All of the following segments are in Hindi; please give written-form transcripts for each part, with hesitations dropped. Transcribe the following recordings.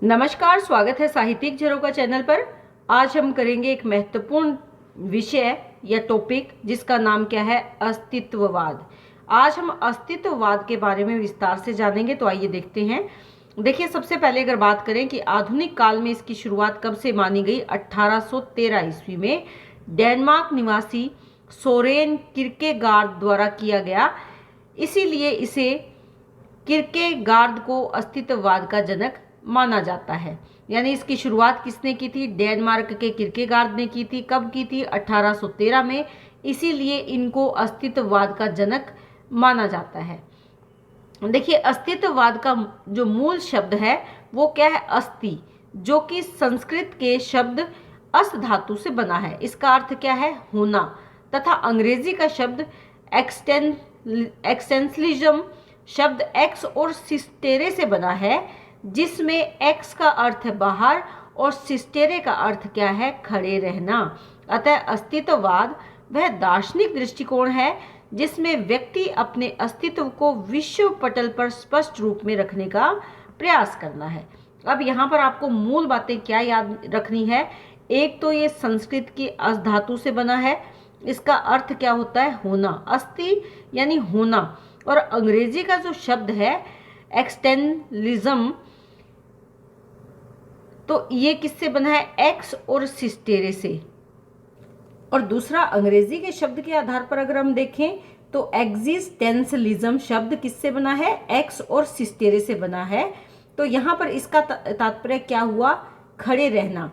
नमस्कार, स्वागत है साहित्यिक झरोखा चैनल पर। आज हम करेंगे एक महत्वपूर्ण विषय या टॉपिक जिसका नाम क्या है, अस्तित्ववाद। आज हम अस्तित्ववाद के बारे में विस्तार से जानेंगे। तो आइए देखते हैं। देखिए, सबसे पहले अगर बात करें कि आधुनिक काल में इसकी शुरुआत कब से मानी गई, 1813 ईस्वी में डेनमार्क निवासी सोरेन किरकेगार्ड द्वारा किया गया। इसीलिए इसे किरकेगार्ड को अस्तित्ववाद का जनक माना जाता है। यानी इसकी शुरुआत किसने की थी? डेनमार्क के किरकेगार्ड ने की थी। कब की थी? 1813 में। इसीलिए इनको अस्तित्ववाद का जनक माना जाता है। देखिए, अस्तित्ववाद का जो मूल शब्द है वो क्या है? अस्थि, जो कि संस्कृत के शब्द अस धातु से बना है। इसका अर्थ क्या है? होना। तथा अंग्रेजी का शब्द एक्सटेंशलिज्म शब्द एक्स और सिस्टेरे से बना है, जिसमें एक्स का अर्थ है बाहर और सिस्टेरे का अर्थ क्या है? खड़े रहना। अतः अस्तित्ववाद वह दार्शनिक दृष्टिकोण है जिसमें व्यक्ति अपने अस्तित्व को विश्व पटल पर स्पष्ट रूप में रखने का प्रयास करना है। अब यहाँ पर आपको मूल बातें क्या याद रखनी है? एक तो ये संस्कृत की अस धातु से बना है। इसका अर्थ क्या होता है? होना। अस्थि यानी होना। और अंग्रेजी का जो शब्द है एक्सटेंशलिज्म, तो ये किससे बना है? एक्स और सिस्टेरे से। और दूसरा, अंग्रेजी के शब्द के आधार पर अगर हम देखें तो एक्जिस्टेंशलिज्म शब्द किससे बना है? एक्स और सिस्टेरे से बना है। तो यहाँ पर इसका तात्पर्य क्या हुआ? खड़े रहना।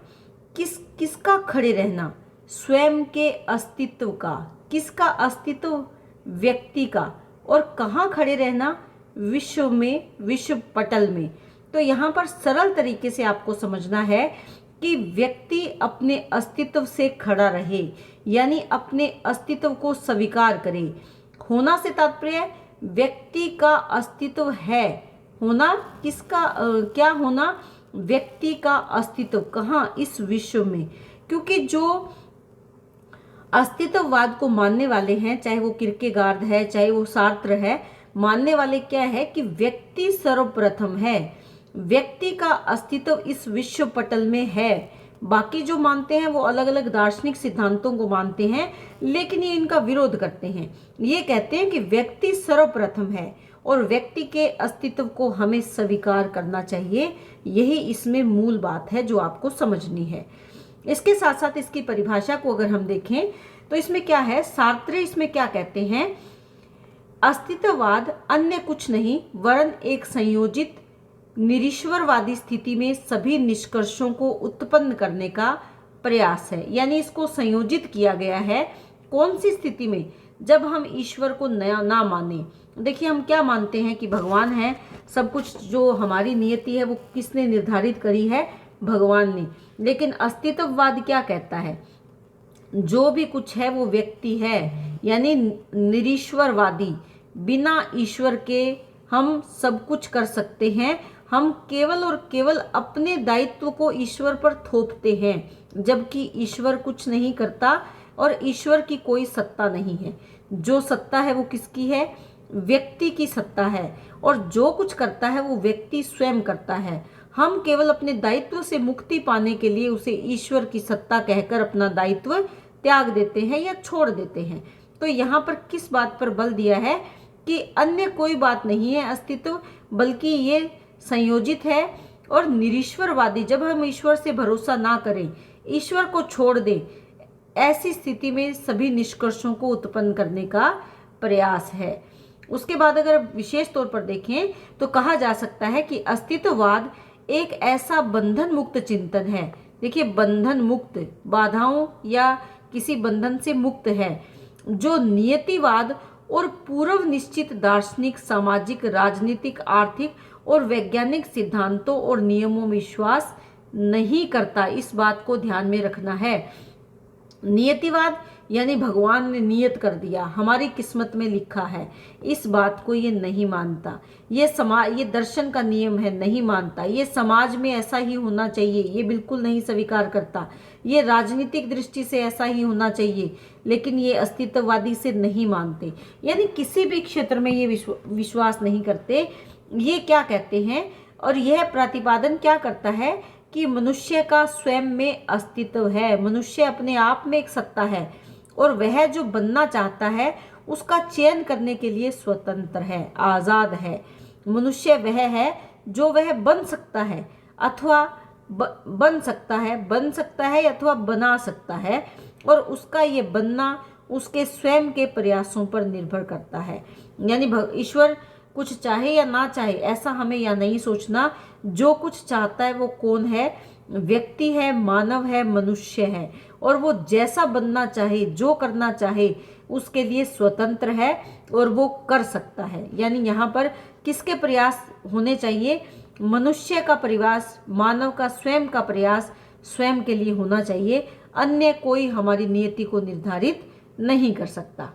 किसका खड़े रहना? स्वयं के अस्तित्व का। किसका अस्तित्व? व्यक्ति का। और कहाँ खड़े रहना? विश्व में, विश्व पटल में। तो यहाँ पर सरल तरीके से आपको समझना है कि व्यक्ति अपने अस्तित्व से खड़ा रहे, यानी अपने अस्तित्व को स्वीकार करे। होना से तात्पर्य व्यक्ति का अस्तित्व है। होना किसका? क्या होना? व्यक्ति का अस्तित्व। कहाँ? इस विश्व में। क्योंकि जो अस्तित्ववाद को मानने वाले हैं, चाहे वो किरकेगार्ड है, चाहे वो सार्त्र है, मानने वाले क्या है कि व्यक्ति सर्वप्रथम है। व्यक्ति का अस्तित्व इस विश्व पटल में है। बाकी जो मानते हैं वो अलग अलग दार्शनिक सिद्धांतों को मानते हैं, लेकिन ये इनका विरोध करते हैं। ये कहते हैं कि व्यक्ति सर्वप्रथम है और व्यक्ति के अस्तित्व को हमें स्वीकार करना चाहिए। यही इसमें मूल बात है जो आपको समझनी है। इसके साथ साथ इसकी परिभाषा को अगर हम देखें तो इसमें क्या है? सार्त्रे इसमें क्या कहते हैं? अस्तित्ववाद अन्य कुछ नहीं वरन एक संयोजित निरीश्वरवादी स्थिति में सभी निष्कर्षों को उत्पन्न करने का प्रयास है। यानी इसको संयोजित किया गया है कौन सी स्थिति में? जब हम ईश्वर को ना माने। देखिए, हम क्या मानते हैं कि भगवान है। सब कुछ जो हमारी नियति है वो किसने निर्धारित करी है? भगवान ने। लेकिन अस्तित्ववाद क्या कहता है? जो भी कुछ है वो व्यक्ति है, यानी निरीश्वरवादी। बिना ईश्वर के हम सब कुछ कर सकते हैं। हम केवल और केवल अपने दायित्व को ईश्वर पर थोपते हैं, जबकि ईश्वर कुछ नहीं करता और ईश्वर की कोई सत्ता नहीं है। जो सत्ता है वो किसकी है? व्यक्ति की सत्ता है। और जो कुछ करता है वो व्यक्ति स्वयं करता है। हम केवल अपने दायित्व से मुक्ति पाने के लिए उसे ईश्वर की सत्ता कहकर अपना दायित्व त्याग देते हैं या छोड़ देते हैं। तो यहाँ पर किस बात पर बल दिया है कि अन्य कोई बात नहीं है अस्तित्व, बल्कि ये संयोजित है और निरीश्वरवादी। जब हम ईश्वर से भरोसा ना करें, ईश्वर को छोड़ दें, ऐसी स्थिति में सभी निष्कर्षों को उत्पन्न करने का प्रयास है। उसके बाद अगर विशेष तौर पर देखें तो कहा जा सकता है कि अस्तित्ववाद एक ऐसा बंधन मुक्त चिंतन है। देखिए, बंधन मुक्त, बाधाओं या किसी बंधन से मुक्त है, जो नियतिवाद और पूर्व निश्चित दार्शनिक, सामाजिक, राजनीतिक, आर्थिक और वैज्ञानिक सिद्धांतों और नियमों में विश्वास नहीं करता। इस बात को ध्यान में रखना है। नियतिवाद यानी भगवान ने नियत कर दिया, हमारी किस्मत में लिखा है, इस बात को ये नहीं मानता। ये दर्शन का नियम है, नहीं मानता। ये समाज में ऐसा ही होना चाहिए, ये बिल्कुल नहीं स्वीकार करता। ये राजनीतिक दृष्टि से ऐसा ही होना चाहिए, लेकिन ये अस्तित्ववादी से नहीं मानते। यानी किसी भी क्षेत्र में ये विश्वास नहीं करते। ये क्या कहते हैं? और यह प्रतिपादन क्या करता है कि मनुष्य का स्वयं में अस्तित्व है, मनुष्य अपने आप में एक सत्ता है और वह जो बनना चाहता है उसका चयन करने के लिए स्वतंत्र है, आज़ाद है। मनुष्य वह है जो वह बन सकता है अथवा बन सकता है अथवा बना सकता है, और उसका ये बनना उसके स्वयं के प्रयासों पर निर्भर करता है। यानी ईश्वर कुछ चाहे या ना चाहे ऐसा हमें या नहीं सोचना, जो कुछ चाहता है वो कौन है? व्यक्ति है, मानव है, मनुष्य है, और वो जैसा बनना चाहे, जो करना चाहे उसके लिए स्वतंत्र है और वो कर सकता है। यानी यहाँ पर किसके प्रयास होने चाहिए? मनुष्य का प्रयास, मानव का स्वयं का प्रयास स्वयं के लिए होना चाहिए, अन्य कोई हमारी नियति को निर्धारित नहीं कर सकता।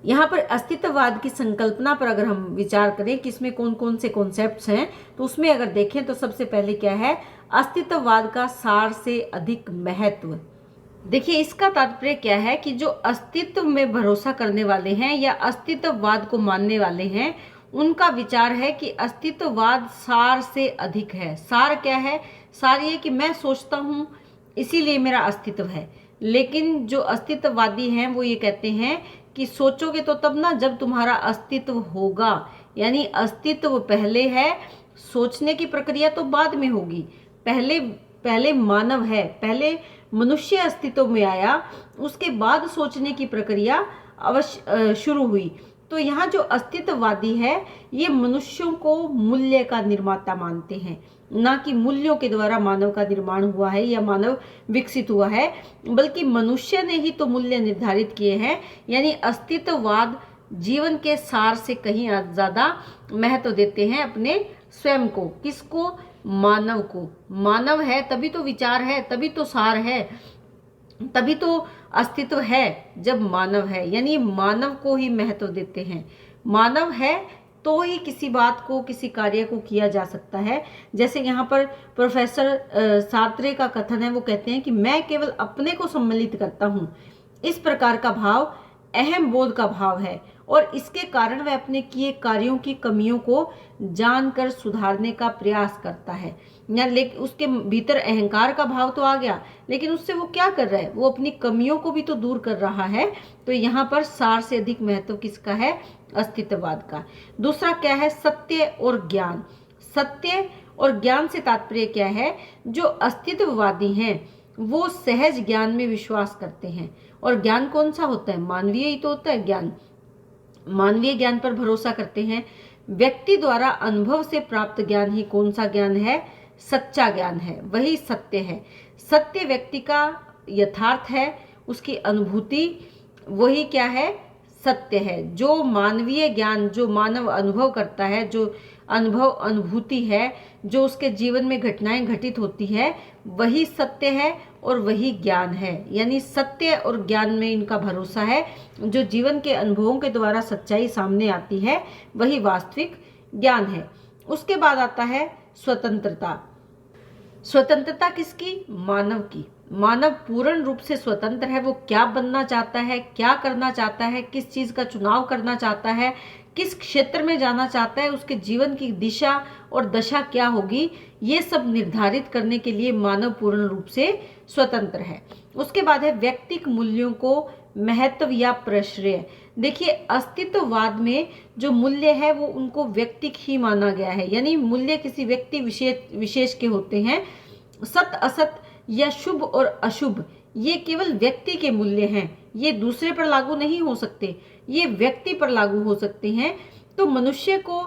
यहाँ पर अस्तित्ववाद की संकल्पना पर अगर हम विचार करें कि इसमें कौन कौन से कॉन्सेप्ट्स हैं, तो उसमें अगर देखें तो सबसे पहले क्या है? अस्तित्ववाद का सार से अधिक महत्व। देखिए, इसका तात्पर्य क्या है कि जो अस्तित्व में भरोसा करने वाले हैं या अस्तित्ववाद को मानने वाले हैं, उनका विचार है कि अस्तित्ववाद सार से अधिक है। सार क्या है? सार ये कि मैं सोचता हूँ इसीलिए मेरा अस्तित्व है। लेकिन जो अस्तित्ववादी हैं वो ये कहते हैं कि सोचोगे तो तब ना जब तुम्हारा अस्तित्व होगा। यानी अस्तित्व पहले है, सोचने की प्रक्रिया तो बाद में होगी। पहले मानव है, पहले मनुष्य अस्तित्व में आया, उसके बाद सोचने की प्रक्रिया अवश्य शुरू हुई। तो यहाँ जो अस्तित्ववादी है ये मनुष्यों को मूल्य का निर्माता मानते हैं, ना कि मूल्यों के द्वारा मानव का निर्माण हुआ है या मानव विकसित हुआ है, बल्कि मनुष्य ने ही तो मूल्य निर्धारित किए हैं। यानी अस्तित्ववाद जीवन के सार से कहीं ज़्यादा महत्व देते हैं अपने स्वयं को। किसको? मानव को। मानव है तभी तो विचार है, तभी तो सार है, तभी तो अस्तित्व है जब मानव है। यानी मानव को ही महत्व देते हैं। मानव है तो ही किसी बात को, किसी कार्य को किया जा सकता है। जैसे यहाँ पर प्रोफेसर सार्त्रे का कथन है, वो कहते हैं कि मैं केवल अपने को सम्मिलित करता हूँ। इस प्रकार का भाव अहम बोध का भाव है और इसके कारण वह अपने किए कार्यों की कमियों को जानकर सुधारने का प्रयास करता है। लेकिन उसके भीतर अहंकार का भाव तो आ गया, लेकिन उससे वो क्या कर रहा है? वो अपनी कमियों को भी तो दूर कर रहा है। तो यहाँ पर सार से अधिक महत्व किसका है? अस्तित्ववाद का। दूसरा क्या है? सत्य और ज्ञान। सत्य और ज्ञान से तात्पर्य क्या है? जो अस्तित्ववादी हैं वो सहज ज्ञान में विश्वास करते हैं। और ज्ञान कौन सा होता है? मानवीय ही तो होता है ज्ञान। मानवीय ज्ञान पर भरोसा करते हैं। व्यक्ति द्वारा अनुभव से प्राप्त ज्ञान ही कौन सा ज्ञान है? सच्चा ज्ञान है, वही सत्य है। सत्य व्यक्ति का यथार्थ है, उसकी अनुभूति, वही क्या है? सत्य है। जो मानवीय ज्ञान, जो मानव अनुभव करता है, जो अनुभूति है, जो उसके जीवन में घटनाएं घटित होती है, वही सत्य है और वही ज्ञान है। यानी सत्य और ज्ञान में इनका भरोसा है। जो जीवन के अनुभवों के द्वारा सच्चाई सामने आती है वही वास्तविक ज्ञान है। उसके बाद आता है स्वतंत्रता। स्वतंत्रता किसकी? मानव की। मानव पूर्ण रूप से स्वतंत्र है। वो क्या बनना चाहता है, क्या करना चाहता है, किस चीज का चुनाव करना चाहता है, किस क्षेत्र में जाना चाहता है, उसके जीवन की दिशा और दशा क्या होगी, ये सब निर्धारित करने के लिए मानव पूर्ण रूप से स्वतंत्र है। उसके बाद है व्यक्तिक मूल्यों को महत्व या प्रश्रय। देखिए, अस्तित्ववाद में जो मूल्य है वो उनको व्यक्तिक ही माना गया है। यानी मूल्य किसी व्यक्ति विशेष के होते हैं। सत्य असत या शुभ और अशुभ ये केवल व्यक्ति के मूल्य हैं, ये दूसरे पर लागू नहीं हो सकते, ये व्यक्ति पर लागू हो सकते हैं। तो मनुष्य को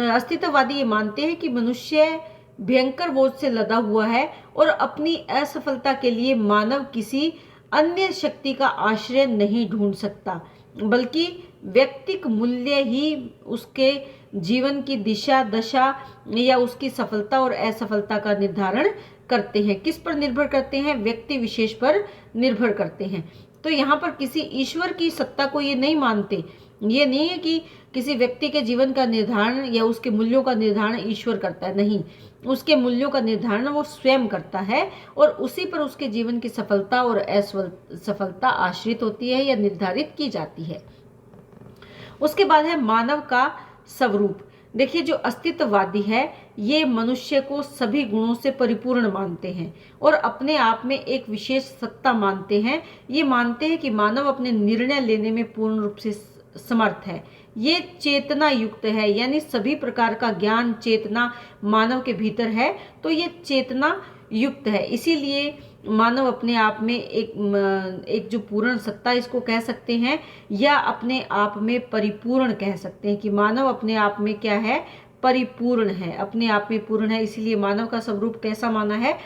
अस्तित्ववादी ये मानते हैं कि मनुष्य भयंकर बोझ से लदा हुआ है और अपनी असफलता के लिए मानव किसी अन्य शक्ति का आश्रय नहीं ढूंढ सकता, बल्कि व्यक्तिक मूल्य ही उसके जीवन की दिशा दशा या उसकी सफलता और असफलता का निर्धारण करते हैं। किस पर निर्भर करते हैं? व्यक्ति विशेष पर निर्भर करते हैं। तो यहाँ पर किसी ईश्वर की सत्ता को ये नहीं मानते। ये नहीं है कि किसी व्यक्ति के जीवन का निर्धारण या उसके मूल्यों का निर्धारण ईश्वर करता है, नहीं। उसके मूल्यों का निर्धारण वो स्वयं करता है और उसी पर उसके जीवन की सफलता और असफलता आश्रित होती है या निर्धारित की जाती है। उसके बाद है मानव का स्वरूप। देखिए, जो अस्तित्ववादी है ये मनुष्य को सभी गुणों से परिपूर्ण मानते हैं और अपने आप में एक विशेष सत्ता मानते हैं। ये मानते हैं कि मानव अपने निर्णय लेने में पूर्ण रूप से समर्थ है। ये चेतना युक्त है, यानी सभी प्रकार का ज्ञान चेतना मानव के भीतर है, तो ये चेतना युक्त है। इसीलिए मानव अपने आप में एक जो पूर्ण सत्ता इसको कह सकते हैं, या अपने आप में परिपूर्ण कह सकते हैं कि मानव अपने आप में क्या है, परिपूर्ण है, अपने आप में पूर्ण है। इसीलिए मानव का स्वरूप कैसा माना है,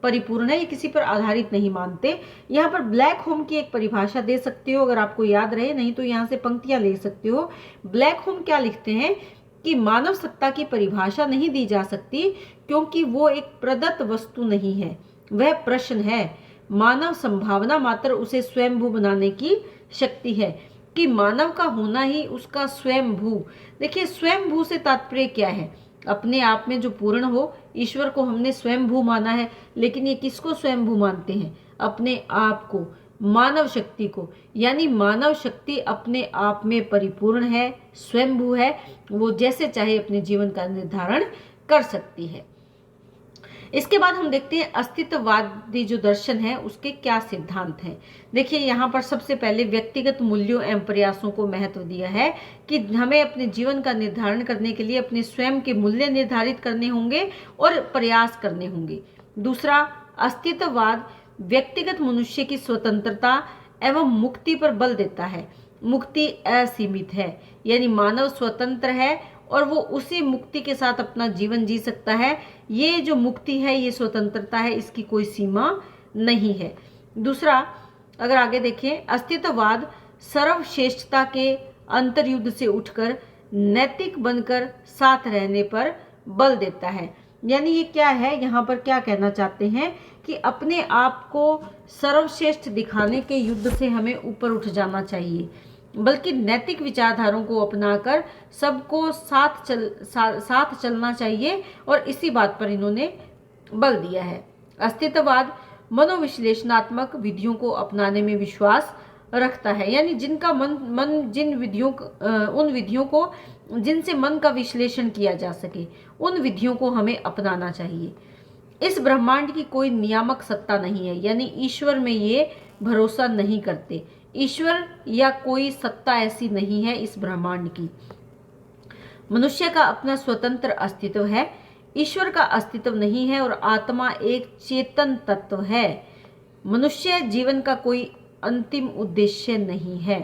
परिपूर्ण है। ये किसी पर आधारित नहीं मानते। यहाँ पर ब्लैक होम की एक परिभाषा दे सकते हो अगर आपको याद रहे, नहीं तो यहाँ से पंक्तियां ले सकते हो। ब्लैक होम क्या लिखते हैं कि मानव सत्ता की परिभाषा नहीं दी जा सकती क्योंकि वो एक प्रदत्त वस्तु नहीं है, वह प्रश्न है। मानव संभावना मात्र उसे स्वयंभू बनाने की शक्ति है, कि मानव का होना ही उसका स्वयंभू। देखिए स्वयंभू से तात्पर्य क्या है, अपने आप में जो पूर्ण हो। ईश्वर को हमने स्वयंभू माना है, लेकिन ये किसको स्वयंभू मानते हैं, अपने आप को, मानव शक्ति को। यानी मानव शक्ति अपने आप में परिपूर्ण है, स्वयंभू है, वो जैसे चाहे अपने जीवन का निर्धारण कर सकती है। इसके बाद हम देखते हैं अस्तित्ववादी जो दर्शन है उसके क्या सिद्धांत हैं। देखिए यहाँ पर सबसे पहले व्यक्तिगत मूल्यों एवं प्रयासों को महत्व दिया है कि हमें अपने जीवन का निर्धारण करने के लिए अपने स्वयं के मूल्य निर्धारित करने होंगे और प्रयास करने होंगे। दूसरा, अस्तित्ववाद व्यक्तिगत मनुष्य की स्वतंत्रता एवं मुक्ति पर बल देता है। मुक्ति असीमित है, यानी मानव स्वतंत्र है और वो उसी मुक्ति के साथ अपना जीवन जी सकता है। ये जो मुक्ति है, ये स्वतंत्रता है, इसकी कोई सीमा नहीं है। दूसरा, अगर आगे देखें, अस्तित्ववाद सर्वश्रेष्ठता के अंतर्युद्ध से उठकर नैतिक बनकर साथ रहने पर बल देता है। यानी ये क्या है, यहाँ पर क्या कहना चाहते हैं कि अपने आप को सर्वश्रेष्ठ दिखाने के युद्ध से हमें ऊपर उठ जाना चाहिए, बल्कि नैतिक विचारधाराओं को अपनाकर सबको साथ चलना चाहिए, और इसी बात पर इन्होंने बल दिया है। अस्तित्ववाद मनोविश्लेषणात्मक विधियों को अपनाने में विश्वास रखता है, यानी जिनका मन उन विधियों को जिनसे मन का विश्लेषण किया जा सके, उन विधियों को हमें अपनाना चाहिए। इस ब्रह्मांड की कोई नियामक सत्ता नहीं है, यानी ईश्वर में ये भरोसा नहीं करते। ईश्वर या कोई सत्ता ऐसी नहीं है इस ब्रह्मांड की। मनुष्य का अपना स्वतंत्र अस्तित्व है, ईश्वर का अस्तित्व नहीं है, और आत्मा एक चेतन तत्व है। मनुष्य जीवन का कोई अंतिम उद्देश्य नहीं है।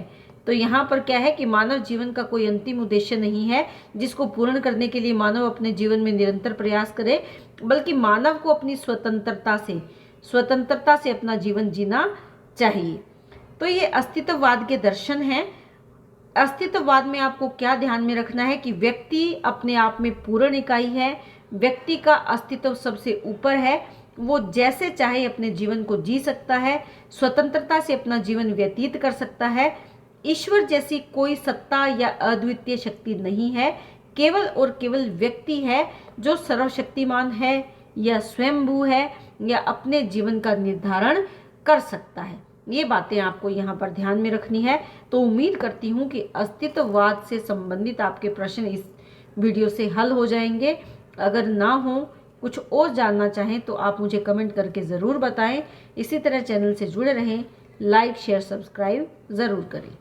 तो यहाँ पर क्या है कि मानव जीवन का कोई अंतिम उद्देश्य नहीं है जिसको पूर्ण करने के लिए मानव अपने जीवन में निरंतर प्रयास करे, बल्कि मानव को अपनी स्वतंत्रता से अपना जीवन जीना चाहिए। तो ये अस्तित्ववाद के दर्शन हैं। अस्तित्ववाद में आपको क्या ध्यान में रखना है कि व्यक्ति अपने आप में पूर्ण इकाई है, व्यक्ति का अस्तित्व सबसे ऊपर है, वो जैसे चाहे अपने जीवन को जी सकता है, स्वतंत्रता से अपना जीवन व्यतीत कर सकता है। ईश्वर जैसी कोई सत्ता या अद्वितीय शक्ति नहीं है, केवल और केवल व्यक्ति है जो सर्वशक्तिमान है या स्वयंभू है या अपने जीवन का निर्धारण कर सकता है। ये बातें आपको यहाँ पर ध्यान में रखनी है। तो उम्मीद करती हूँ कि अस्तित्ववाद से संबंधित आपके प्रश्न इस वीडियो से हल हो जाएंगे। अगर ना हो, कुछ और जानना चाहें तो आप मुझे कमेंट करके ज़रूर बताएं। इसी तरह चैनल से जुड़े रहें, लाइक शेयर सब्सक्राइब ज़रूर करें।